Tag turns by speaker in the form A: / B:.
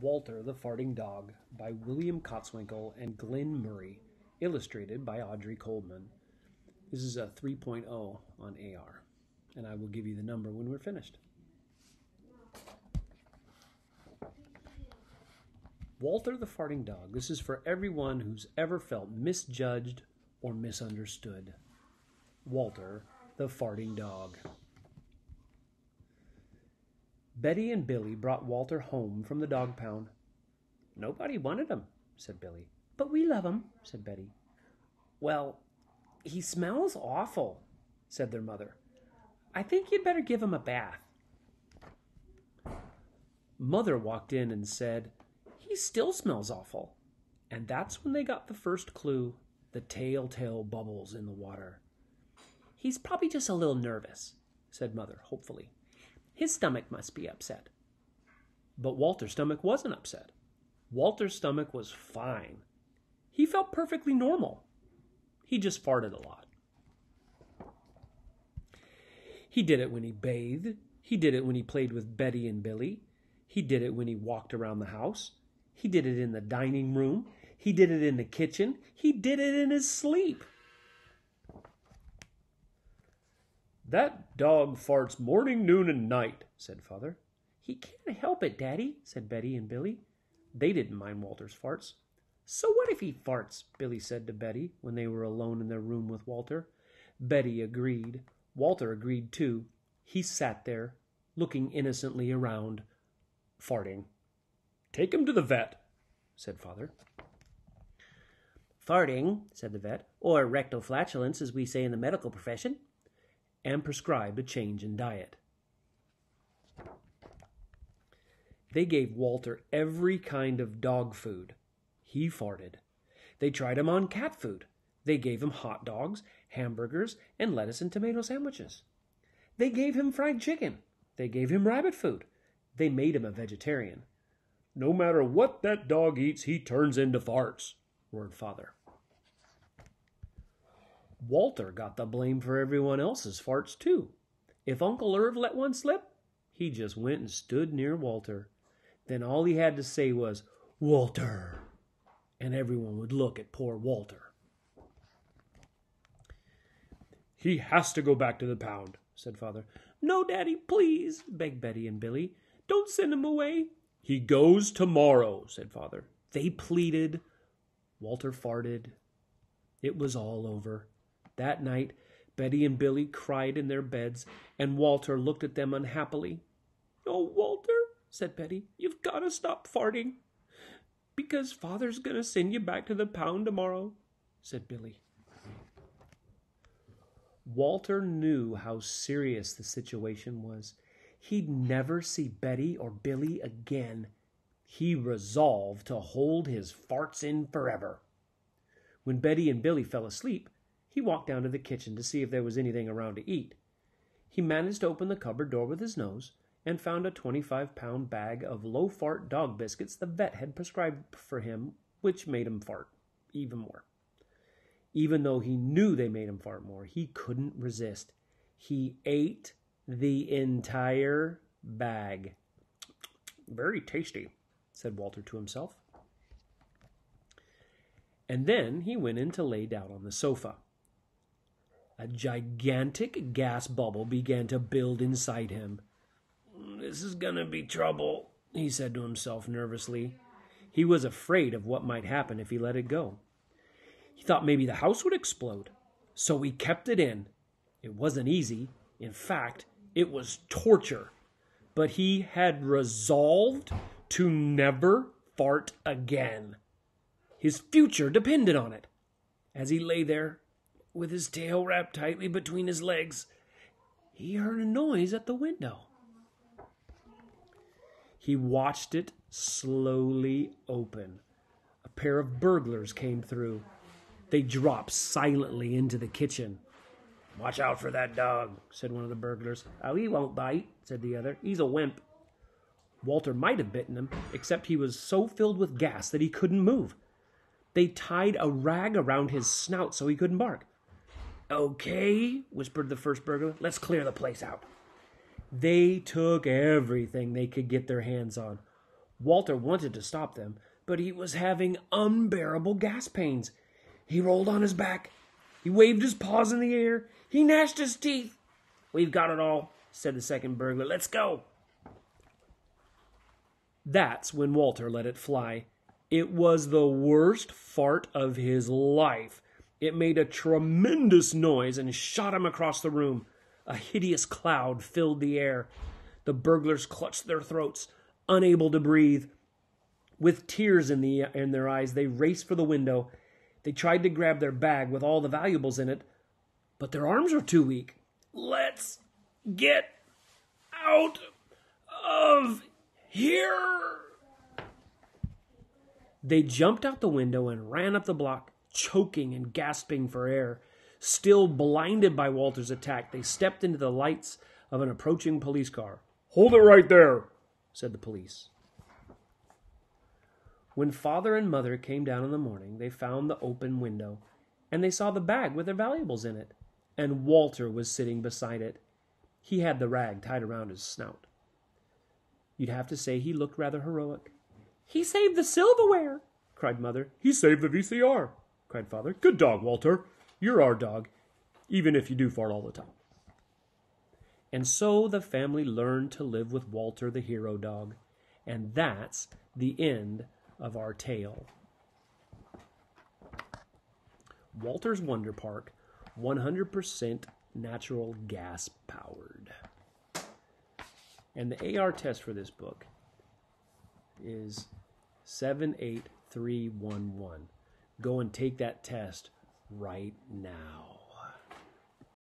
A: Walter the Farting Dog by William Kotzwinkle and Glenn Murray, illustrated by Audrey Coleman. This is a 3.0 on AR, and I will give you the number when we're finished. Walter the Farting Dog. This is for everyone who's ever felt misjudged or misunderstood. Walter the Farting Dog. Betty and Billy brought Walter home from the dog pound. Nobody wanted him, said Billy. But we love him, said Betty. Well, he smells awful, said their mother. I think you'd better give him a bath. Mother walked in and said, He still smells awful. And that's when they got the first clue, the telltale bubbles in the water. He's probably just a little nervous, said Mother, hopefully. His stomach must be upset. But Walter's stomach wasn't upset. Walter's stomach was fine. He felt perfectly normal. He just farted a lot. He did it when he bathed. He did it when he played with Betty and Billy. He did it when he walked around the house. He did it in the dining room. He did it in the kitchen. He did it in his sleep. That dog farts morning, noon, and night, said Father. He can't help it, Daddy, said Betty and Billy. They didn't mind Walter's farts. So what if he farts, Billy said to Betty when they were alone in their room with Walter. Betty agreed. Walter agreed too. He sat there, looking innocently around, farting. Take him to the vet, said Father. Farting, said the vet, or rectal flatulence, as we say in the medical profession, and prescribed a change in diet. They gave Walter every kind of dog food. He farted. They tried him on cat food. They gave him hot dogs, hamburgers, and lettuce and tomato sandwiches. They gave him fried chicken. They gave him rabbit food. They made him a vegetarian. No matter what that dog eats, he turns into farts, roared Father. Walter got the blame for everyone else's farts, too. If Uncle Irv let one slip, he just went and stood near Walter. Then all he had to say was, Walter, and everyone would look at poor Walter. He has to go back to the pound, said Father. No, Daddy, please, begged Betty and Billy. Don't send him away. He goes tomorrow, said Father. They pleaded. Walter farted. It was all over. That night, Betty and Billy cried in their beds, and Walter looked at them unhappily. Oh, Walter, said Betty, you've got to stop farting. Because Father's going to send you back to the pound tomorrow, said Billy. Walter knew how serious the situation was. He'd never see Betty or Billy again. He resolved to hold his farts in forever. When Betty and Billy fell asleep, he walked down to the kitchen to see if there was anything around to eat. He managed to open the cupboard door with his nose and found a 25-pound bag of low-fart dog biscuits the vet had prescribed for him, which made him fart even more. Even though he knew they made him fart more, he couldn't resist. He ate the entire bag. Very tasty, said Walter to himself. And then he went in to lay down on the sofa. A gigantic gas bubble began to build inside him. This is going to be trouble, he said to himself nervously. He was afraid of what might happen if he let it go. He thought maybe the house would explode, so he kept it in. It wasn't easy. In fact, it was torture. But he had resolved to never fart again. His future depended on it. As he lay there, with his tail wrapped tightly between his legs, he heard a noise at the window. He watched it slowly open. A pair of burglars came through. They dropped silently into the kitchen. Watch out for that dog, said one of the burglars. Oh, he won't bite, said the other. He's a wimp. Walter might have bitten him, except he was so filled with gas that he couldn't move. They tied a rag around his snout so he couldn't bark. Okay, whispered the first burglar. Let's clear the place out. They took everything they could get their hands on. Walter wanted to stop them, but he was having unbearable gas pains. He rolled on his back. He waved his paws in the air. He gnashed his teeth. "We've got it all," said the second burglar. "Let's go." That's when Walter let it fly. It was the worst fart of his life. It made a tremendous noise and shot him across the room. A hideous cloud filled the air. The burglars clutched their throats, unable to breathe. With tears in their eyes, they raced for the window. They tried to grab their bag with all the valuables in it, but their arms were too weak. "Let's get out of here!" They jumped out the window and ran up the block, choking and gasping for air. Still blinded by Walter's attack, they stepped into the lights of an approaching police car. "Hold it right there," said the police. When Father and Mother came down in the morning, they found the open window, and they saw the bag with their valuables in it, and Walter was sitting beside it. He had the rag tied around his snout. You'd have to say he looked rather heroic. "He saved the silverware," cried Mother. "He saved the VCR," cried Father. "Good dog, Walter. You're our dog, even if you do fart all the time." And so the family learned to live with Walter the hero dog. And that's the end of our tale. Walter's Wonder Park, 100% natural gas powered. And the AR test for this book is 78311. Go and take that test right now.